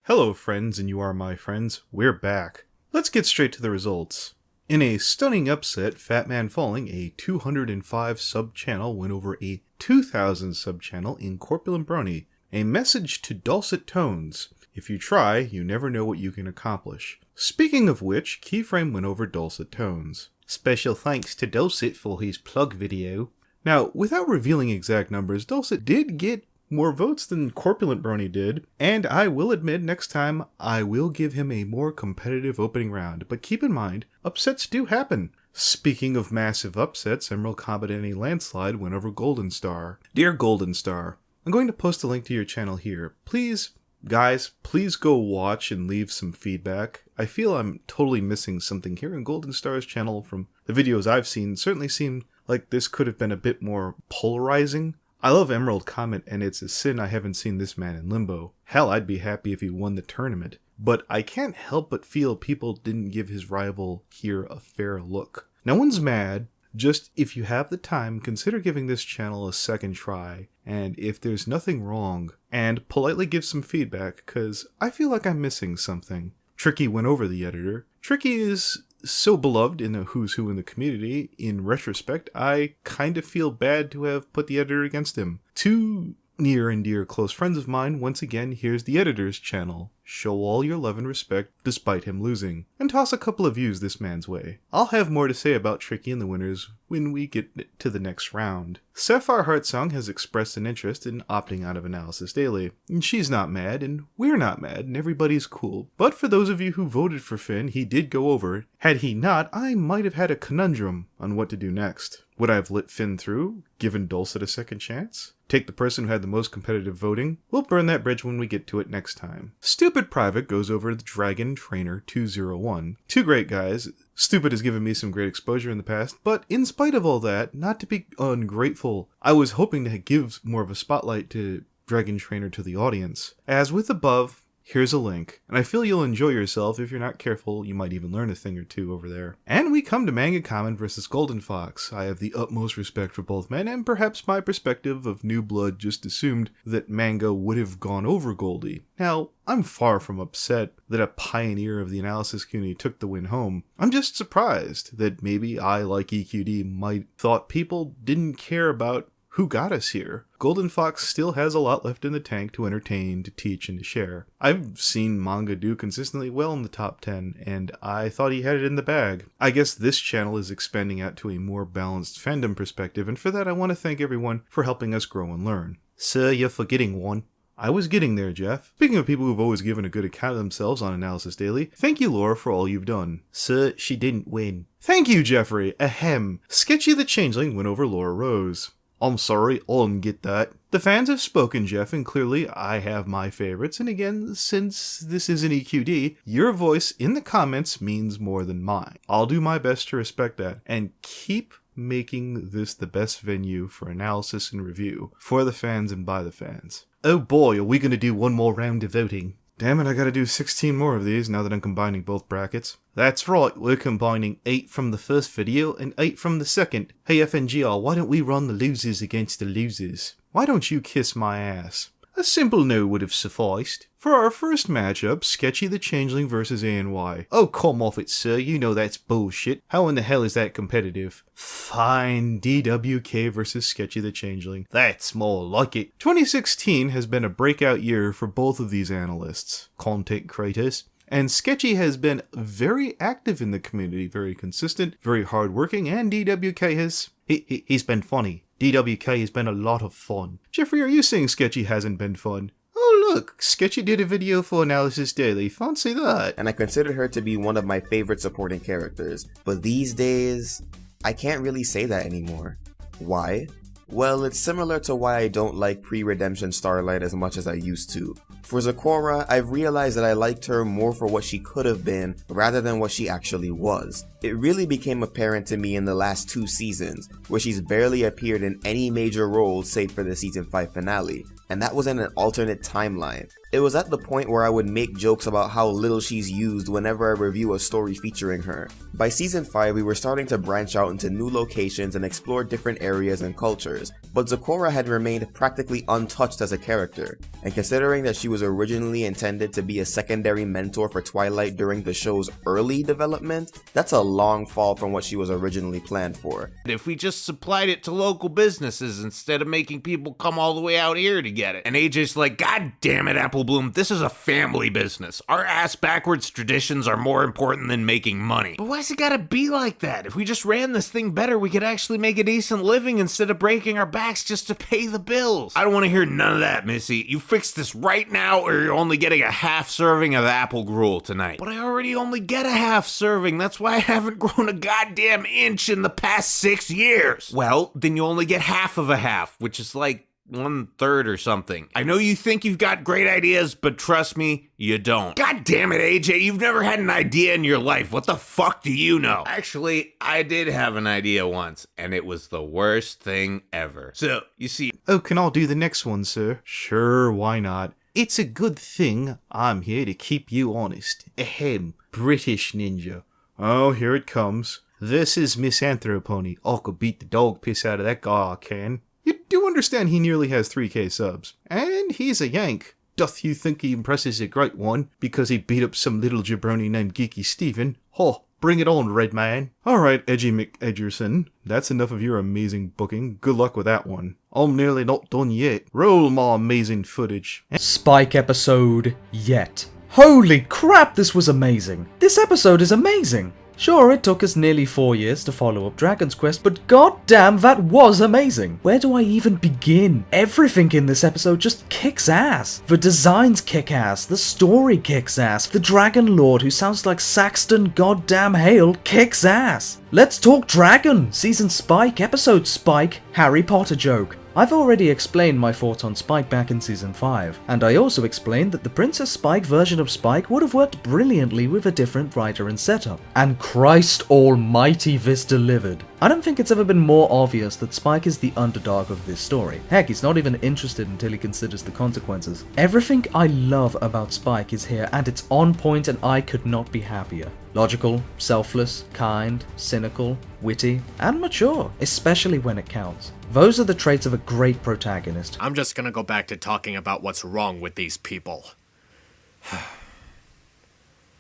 Hello friends, and you are my friends, we're back. Let's get straight to the results. In a stunning upset, Fatmanfalling, a 205 sub channel, went over a 2000 sub channel in Corpulent Brawny. A message to dulcet tones. If you try, you never know what you can accomplish. Speaking of which, Keyframe went over dulcet tones. Special thanks to Dulcet for his plug video. Now, without revealing exact numbers, Dulcet did get more votes than Corpulent Brawny did, and I will admit next time I will give him a more competitive opening round, but keep in mind, upsets do happen. Speaking of massive upsets, Emerald Comet in a landslide went over Golden Star. Dear Golden Star, I'm going to post a link to your channel here. Please, guys, please go watch and leave some feedback. I feel I'm totally missing something here, and Golden Star's channel, from the videos I've seen, certainly seemed like this could have been a bit more polarizing. I love Emerald Comet, and it's a sin I haven't seen this man in limbo. Hell, I'd be happy if he won the tournament. But I can't help but feel people didn't give his rival here a fair look. No one's mad, just if you have the time, consider giving this channel a second try, and if there's nothing wrong, and politely give some feedback, cause I feel like I'm missing something. Tricky went over the editor. Tricky is so beloved in the who's who in the community. In retrospect, I kind of feel bad to have put the editor against him. Two near and dear close friends of mine, once again, here's the editor's channel. Show all your love and respect despite him losing, and toss a couple of views this man's way. I'll have more to say about Tricky and the winners when we get to the next round. Sapphire Heartsong has expressed an interest in opting out of Analysis Daily, and she's not mad, and we're not mad, and everybody's cool. But for those of you who voted for Finn, he did go over. Had he not, I might have had a conundrum on what to do next. Would I have let Finn through, given Dulcet a second chance? Take the person who had the most competitive voting? We'll burn that bridge when we get to it next time. Stupid Private goes over the Dragon Trainer 201. Two great guys. Stupid has given me some great exposure in the past, but in spite of all that, not to be ungrateful, I was hoping to give more of a spotlight to Dragon Trainer to the audience. As with above, here's a link, and I feel you'll enjoy yourself. If you're not careful, you might even learn a thing or two over there. And we come to Manga Common vs. Golden Fox. I have the utmost respect for both men, and perhaps my perspective of new blood just assumed that Manga would have gone over Goldie. Now, I'm far from upset that a pioneer of the analysis community took the win home. I'm just surprised that maybe I, like EQD, might thought people didn't care about who got us here. Golden Fox still has a lot left in the tank to entertain, to teach, and to share. I've seen manga do consistently well in the top 10, and I thought he had it in the bag. I guess this channel is expanding out to a more balanced fandom perspective, and for that I want to thank everyone for helping us grow and learn. Sir, you're forgetting one. I was getting there, Jeff. Speaking of people who've always given a good account of themselves on Analysis Daily, thank you, Laura, for all you've done. Sir, she didn't win. Thank you, Jeffrey. Ahem. Sketchy the Changeling went over Laura Rose. I'm sorry, I didn't get that. The fans have spoken, Jeff, and clearly I have my favorites, and again, since this is an EQD, your voice in the comments means more than mine. I'll do my best to respect that, and keep making this the best venue for analysis and review, for the fans and by the fans. Oh boy, are we gonna do one more round of voting. Damn it, I gotta do 16 more of these now that I'm combining both brackets. That's right, we're combining 8 from the first video and 8 from the second. Hey FNGR, why don't we run the losers against the losers? Why don't you kiss my ass? A simple no would have sufficed. For our first matchup, Sketchy the Changeling vs. ANY. Oh, come off it, sir, you know that's bullshit. How in the hell is that competitive? Fine, DWK vs. Sketchy the Changeling. That's more like it. 2016 has been a breakout year for both of these analysts, content creators. And Sketchy has been very active in the community, very consistent, very hardworking, and DWK has... He's been funny. DWK has been a lot of fun. Jeffrey, are you saying Sketchy hasn't been fun? Oh look, Sketchy did a video for Analysis Daily, fancy that. And I consider her to be one of my favorite supporting characters. But these days, I can't really say that anymore. Why? Well, it's similar to why I don't like pre-redemption Starlight as much as I used to. For Zecora, I've realized that I liked her more for what she could have been rather than what she actually was. It really became apparent to me in the last 2 seasons, where she's barely appeared in any major role save for the season 5 finale, and that was in an alternate timeline. It was at the point where I would make jokes about how little she's used whenever I review a story featuring her. By season 5, we were starting to branch out into new locations and explore different areas and cultures, but Zecora had remained practically untouched as a character, and considering that she was originally intended to be a secondary mentor for Twilight during the show's early development, that's a long fall from what she was originally planned for. If we just supplied it to local businesses instead of making people come all the way out here to get it. And AJ's like, God damn it, Apple Bloom, this is a family business. Our ass-backwards traditions are more important than making money. But why's it gotta be like that? If we just ran this thing better, we could actually make a decent living instead of breaking our backs just to pay the bills. I don't want to hear none of that, Missy. You fix this right now or you're only getting a half serving of apple gruel tonight. But I already only get a half serving. That's why I haven't grown a goddamn inch in the past 6 years. Well, then you only get half of a half, which is like 1/3 or something. I know you think you've got great ideas, but trust me, you don't. God damn it, AJ, you've never had an idea in your life. What the fuck do you know? Actually, I did have an idea once, and it was the worst thing ever. So, you see... Oh, can I do the next one, sir? Sure, why not? It's a good thing I'm here to keep you honest. Ahem, British ninja. Oh, here it comes. This is Misanthro Pony. I could beat the dog piss out of that guy, I can. You do understand he nearly has 3k subs. And he's a Yank. Doth you think he impresses a great one because he beat up some little jabroni named Geeky Steven? Ho, bring it on, red man. Alright, Edgy McEdgerson, that's enough of your amazing booking. Good luck with that one. I'm nearly not done yet. Roll my amazing footage. Spike episode yet. Holy crap, this was amazing. This episode is amazing. Sure, it took us nearly 4 years to follow up Dragon's Quest, but goddamn, that was amazing! Where do I even begin? Everything in this episode just kicks ass. The designs kick ass, the story kicks ass, the Dragon Lord who sounds like Saxton goddamn Hale kicks ass. Let's talk Dragon! Season Spike, episode Spike, Harry Potter joke. I've already explained my thoughts on Spike back in Season 5, and I also explained that the Princess Spike version of Spike would have worked brilliantly with a different writer and setup. And Christ almighty, this delivered. I don't think it's ever been more obvious that Spike is the underdog of this story. Heck, he's not even interested until he considers the consequences. Everything I love about Spike is here, and it's on point, and I could not be happier. Logical, selfless, kind, cynical, witty, and mature, especially when it counts. Those are the traits of a great protagonist. I'm just gonna go back to talking about what's wrong with these people.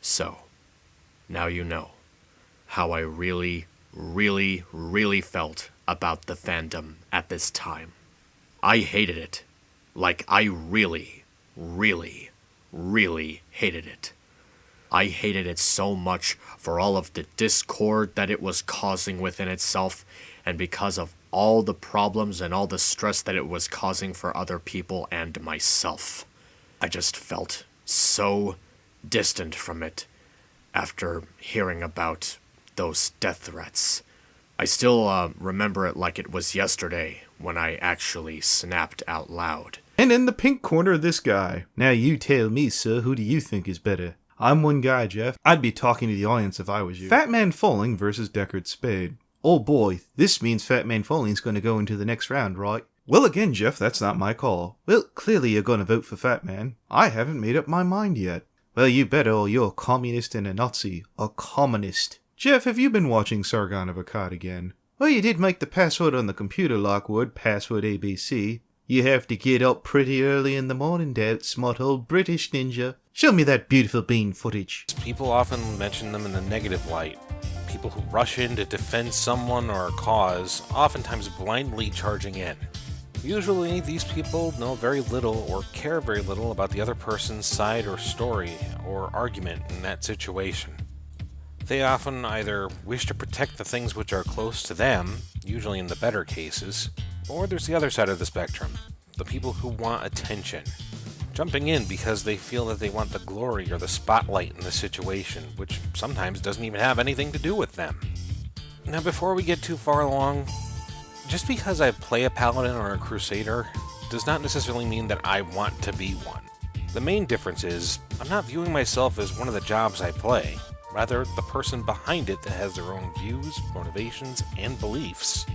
So, now you know how I really felt about the fandom at this time. I hated it. Like, I really hated it. I hated it so much for all of the discord that it was causing within itself, and because of all the problems and all the stress that it was causing for other people and myself. I just felt so distant from it after hearing about those death threats. I still remember it like it was yesterday when I actually snapped out loud. And in the pink corner, this guy. Now you tell me, sir, who do you think is better? I'm one guy, Jeff. I'd be talking to the audience if I was you. Fatmanfalling versus Deckard Spade. Oh boy, this means Fatmanfalling's going to go into the next round, right? Well again, Jeff, that's not my call. Well, clearly you're going to vote for Fatman. I haven't made up my mind yet. Well, you better, or you're a communist and a Nazi. A communist. Jeff, have you been watching Sargon of Akkad again? Well, you did make the password on the computer Lockwood, password ABC. You have to get up pretty early in the morning, Dad, smart old British ninja. Show me that beautiful bean footage. People often mention them in the negative light. People who rush in to defend someone or a cause, oftentimes blindly charging in. Usually, these people know very little or care very little about the other person's side or story or argument in that situation. They often either wish to protect the things which are close to them, usually in the better cases, or there's the other side of the spectrum, the people who want attention. Jumping in because they feel that they want the glory or the spotlight in the situation, which sometimes doesn't even have anything to do with them. Now, before we get too far along, just because I play a paladin or a crusader does not necessarily mean that I want to be one. The main difference is, I'm not viewing myself as one of the jobs I play, rather the person behind it that has their own views, motivations, and beliefs.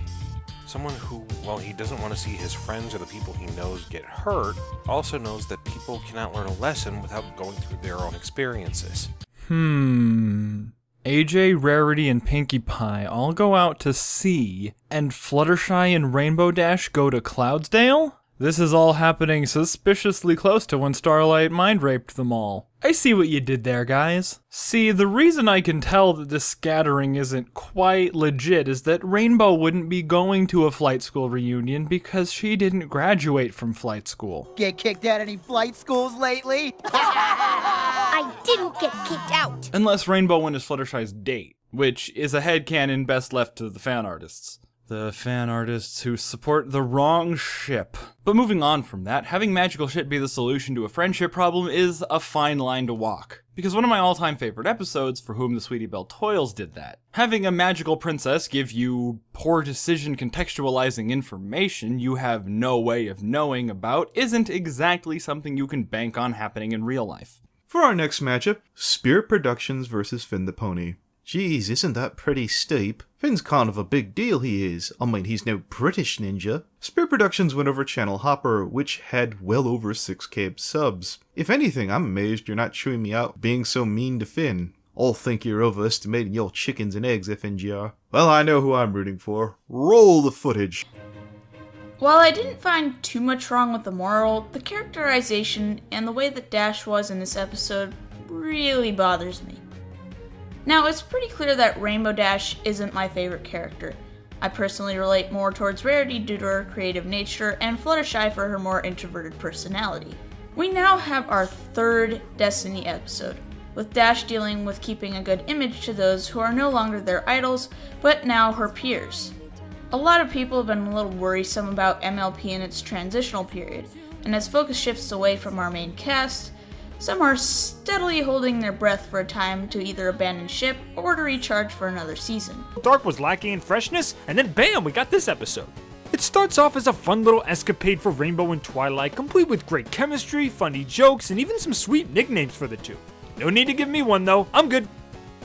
Someone who, while he doesn't want to see his friends or the people he knows get hurt, also knows that people cannot learn a lesson without going through their own experiences. AJ, Rarity, and Pinkie Pie all go out to sea, and Fluttershy and Rainbow Dash go to Cloudsdale? This is all happening suspiciously close to when Starlight mind-raped them all. I see what you did there, guys. See, the reason I can tell that this scattering isn't quite legit is that Rainbow wouldn't be going to a flight school reunion because she didn't graduate from flight school. Get kicked out any flight schools lately? I didn't get kicked out. Unless Rainbow went as Fluttershy's date, which is a headcanon best left to the fan artists. The fan artists who support the wrong ship. But moving on from that, having magical shit be the solution to a friendship problem is a fine line to walk. Because one of my all-time favorite episodes, For Whom the Sweetie Belle Toils, did that. Having a magical princess give you poor decision contextualizing information you have no way of knowing about isn't exactly something you can bank on happening in real life. For our next matchup, Spirit Productions versus Finn the Pony. Geez, isn't that pretty steep? Finn's kind of a big deal, he is. I mean, he's no British ninja. Spirit Productions went over Channel Hopper, which had well over 6k subs. If anything, I'm amazed you're not chewing me out being so mean to Finn. I'll think you're overestimating your chickens and eggs, FNGR. Well, I know who I'm rooting for. Roll the footage. While I didn't find too much wrong with the moral, the characterization and the way that Dash was in this episode really bothers me. Now, it's pretty clear that Rainbow Dash isn't my favorite character. I personally relate more towards Rarity due to her creative nature, and Fluttershy for her more introverted personality. We now have our third Destiny episode, with Dash dealing with keeping a good image to those who are no longer their idols, but now her peers. A lot of people have been a little worrisome about MLP in its transitional period, and as focus shifts away from our main cast, some are steadily holding their breath for a time to either abandon ship or to recharge for another season. Dark was lacking in freshness, and then bam, we got this episode. It starts off as a fun little escapade for Rainbow and Twilight, complete with great chemistry, funny jokes, and even some sweet nicknames for the two. No need to give me one though, I'm good.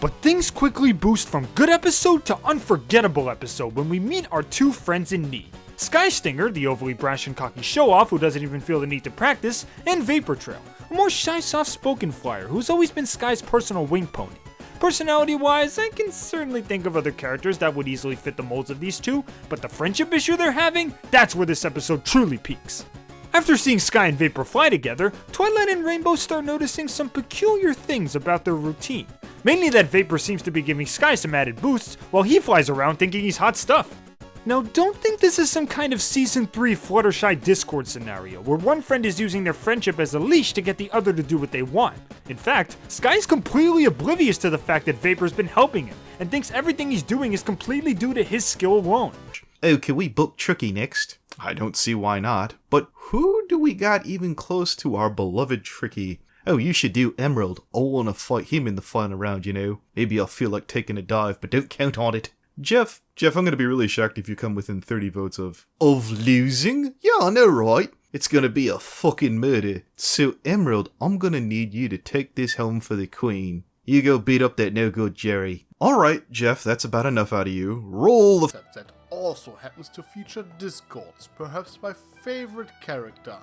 But things quickly boost from good episode to unforgettable episode when we meet our two friends in need. Sky Stinger, the overly brash and cocky show-off who doesn't even feel the need to practice, and Vapor Trail, a more shy, soft-spoken flyer who's always been Sky's personal wing pony. Personality-wise, I can certainly think of other characters that would easily fit the molds of these two, but the friendship issue they're having, that's where this episode truly peaks. After seeing Sky and Vapor fly together, Twilight and Rainbow start noticing some peculiar things about their routine. Mainly that Vapor seems to be giving Sky some added boosts, while he flies around thinking he's hot stuff. Now, don't think this is some kind of Season 3 Fluttershy Discord scenario, where one friend is using their friendship as a leash to get the other to do what they want. In fact, Sky's completely oblivious to the fact that Vapor's been helping him, and thinks everything he's doing is completely due to his skill alone. Oh, can we book Tricky next? I don't see why not. But who do we got even close to our beloved Tricky? Oh, you should do Emerald. I wanna fight him in the final round, you know. Maybe I'll feel like taking a dive, but don't count on it. Jeff, I'm gonna be really shocked if you come within 30 votes of losing? Yeah, I know, right? It's gonna be a fucking murder. So, Emerald, I'm gonna need you to take this home for the Queen. You go beat up that no-good Jerry. Alright, Jeff, that's about enough out of you. Roll the that also happens to feature Discords, perhaps my favorite character.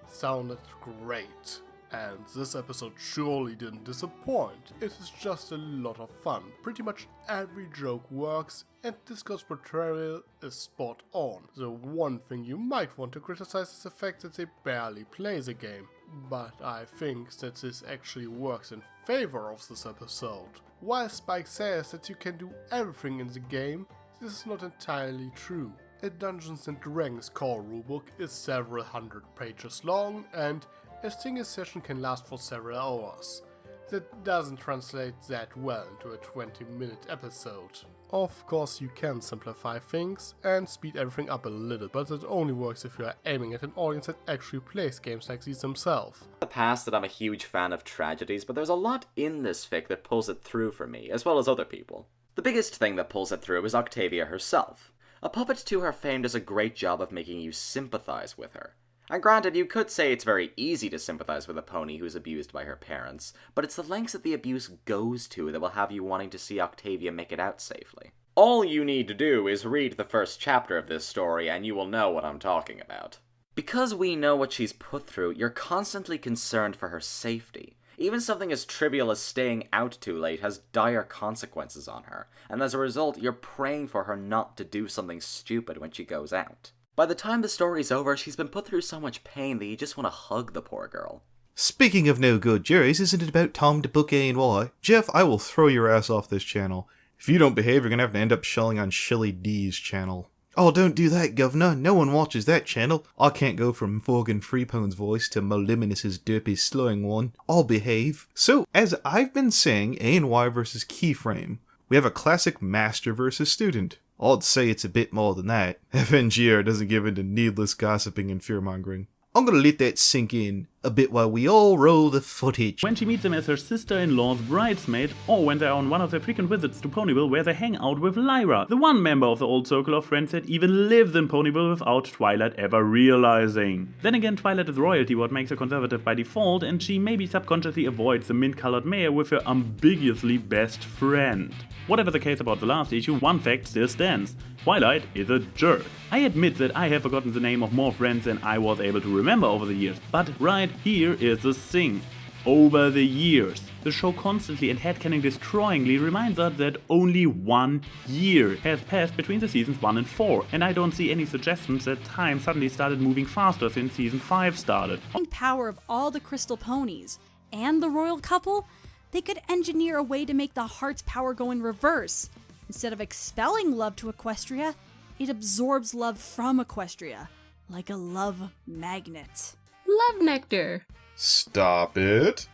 Sounded great. And this episode surely didn't disappoint. It is just a lot of fun. Pretty much every joke works, and Discord's portrayal is spot on. The one thing you might want to criticize is the fact that they barely play the game. But I think that this actually works in favor of this episode. While Spike says that you can do everything in the game, this is not entirely true. A Dungeons & Dragons core rulebook is several hundred pages long, and a single session can last for several hours. That doesn't translate that well into a 20-minute episode. Of course you can simplify things and speed everything up a little, but it only works if you are aiming at an audience that actually plays games like these themselves. In the past that I'm a huge fan of tragedies, but there's a lot in this fic that pulls it through for me, as well as other people. The biggest thing that pulls it through is Octavia herself. A Puppet to Her Fame does a great job of making you sympathize with her. And granted, you could say it's very easy to sympathize with a pony who's abused by her parents, but it's the lengths that the abuse goes to that will have you wanting to see Octavia make it out safely. All you need to do is read the first chapter of this story and you will know what I'm talking about. Because we know what she's put through, you're constantly concerned for her safety. Even something as trivial as staying out too late has dire consequences on her, and as a result, you're praying for her not to do something stupid when she goes out. By the time the story's over, she's been put through so much pain that you just want to hug the poor girl. Speaking of no good juries, isn't it about time to book A&Y? Jeff, I will throw your ass off this channel. If you don't behave, you're gonna have to end up shelling on Shilly D's channel. Oh, don't do that, governor. No one watches that channel. I can't go from Morgan Freepone's voice to Moliminis's derpy slowing one. I'll behave. So, as I've been saying, A&Y versus keyframe. We have a classic master versus student. I'd say it's a bit more than that. FNGR doesn't give in to needless gossiping and fearmongering. I'm gonna let that sink in a bit while we all roll the footage. When she meets him as her sister-in-law's bridesmaid, or when they're on one of their frequent visits to Ponyville where they hang out with Lyra, the one member of the old circle of friends that even lives in Ponyville without Twilight ever realizing. Then again, Twilight is royalty, what makes her conservative by default, and she maybe subconsciously avoids the mint-colored mayor with her ambiguously best friend. Whatever the case about the last issue, one fact still stands. Twilight is a jerk. I admit that I have forgotten the name of more friends than I was able to remember over the years, but right here is the thing. Over the years, the show constantly and headcanon destroyingly reminds us that only 1 year has passed between the seasons 1 and 4, and I don't see any suggestions that time suddenly started moving faster since season 5 started. Power of all the crystal ponies and the royal couple, they could engineer a way to make the heart's power go in reverse. Instead of expelling love to Equestria, it absorbs love from Equestria, like a love magnet. Love nectar. Stop it.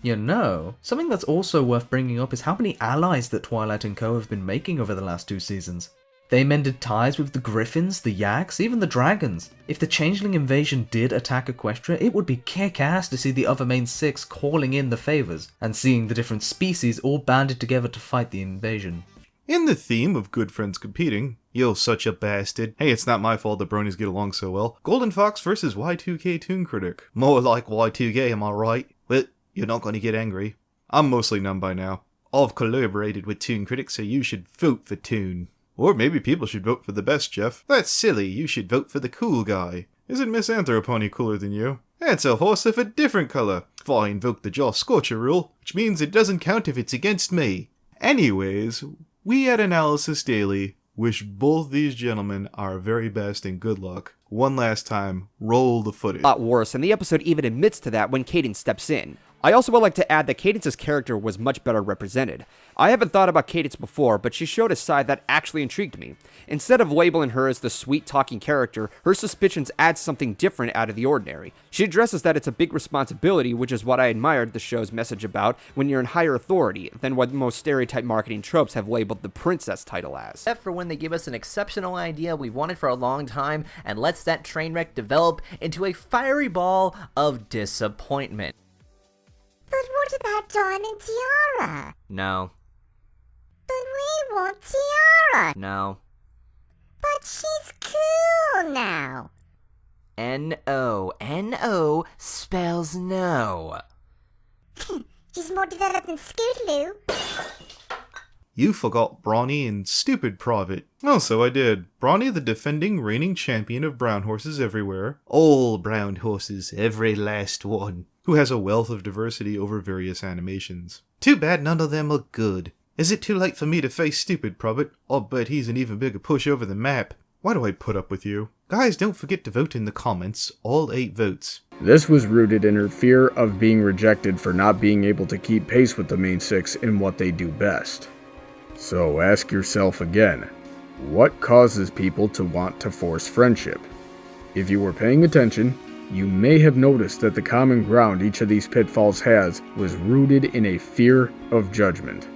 You know, something that's also worth bringing up is how many allies that Twilight & Co. have been making over the last 2 seasons. They mended ties with the Griffins, the Yaks, even the Dragons. If the Changeling invasion did attack Equestria, it would be kick-ass to see the other main 6 calling in the favors, and seeing the different species all banded together to fight the invasion. In the theme of good friends competing, you're such a bastard. Hey, it's not my fault the bronies get along so well. Golden Fox versus Y2K Toon Critic. More like Y2K, am I right? But you're not going to get angry. I'm mostly numb by now. I've collaborated with Toon Critic, so you should vote for Toon. Or maybe people should vote for the best, Jeff. That's silly, you should vote for the cool guy. Isn't Misanthro Pony cooler than you? That's a horse of a different colour. If I invoke the Jaw Scorcher rule, which means it doesn't count if it's against me. Anyways, we at Analysis Daily wish both these gentlemen our very best and good luck. One last time, roll the footage. A lot worse, and the episode even admits to that when Cadence steps in. I also would like to add that Cadence's character was much better represented. I haven't thought about Cadence before, but she showed a side that actually intrigued me. Instead of labeling her as the sweet-talking character, her suspicions add something different out of the ordinary. She addresses that it's a big responsibility, which is what I admired the show's message about when you're in higher authority than what most stereotype marketing tropes have labeled the princess title as. Except for when they give us an exceptional idea we've wanted for a long time and lets that train wreck develop into a fiery ball of disappointment. But what about Diamond Tiara? No. But we want Tiara. No. But she's cool now. N-O. N-O spells no. She's more developed than Scootaloo. You forgot Brawny and Stupid Private. Oh, so I did. Brawny, the defending reigning champion of brown horses everywhere. All brown horses, every last one. Who has a wealth of diversity over various animations. Too bad none of them look good. Is it too late for me to face Stupid Private? I'll bet he's an even bigger push over the map. Why do I put up with you? Guys, don't forget to vote in the comments. All 8 votes. This was rooted in her fear of being rejected for not being able to keep pace with the main 6 in what they do best. So ask yourself again, what causes people to want to force friendship? If you were paying attention, you may have noticed that the common ground each of these pitfalls has was rooted in a fear of judgment.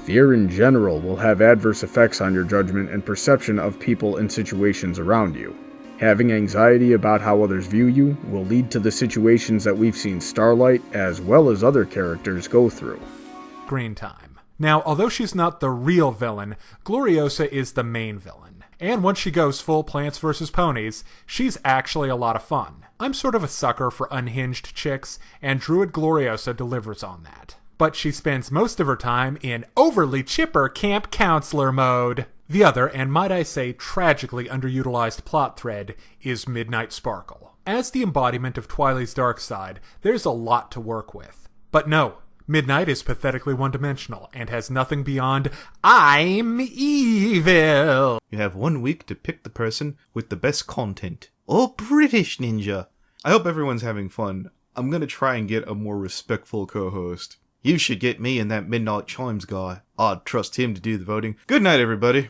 Fear in general will have adverse effects on your judgment and perception of people and situations around you. Having anxiety about how others view you will lead to the situations that we've seen Starlight as well as other characters go through. Green time. Now, although she's not the real villain, Gloriosa is the main villain. And once she goes full Plants vs. Ponies, she's actually a lot of fun. I'm sort of a sucker for unhinged chicks, and Druid Gloriosa delivers on that. but she spends most of her time in overly chipper camp counselor mode. The other, and might I say tragically underutilized plot thread, is Midnight Sparkle. As the embodiment of Twily's dark side, there's a lot to work with. But no, Midnight is pathetically one-dimensional and has nothing beyond, I'm evil. You have 1 week to pick the person with the best content. Oh, British Ninja. I hope everyone's having fun. I'm gonna try and get a more respectful co-host. You should get me and that Midnight Chimes guy. I'd trust him to do the voting. Good night, everybody.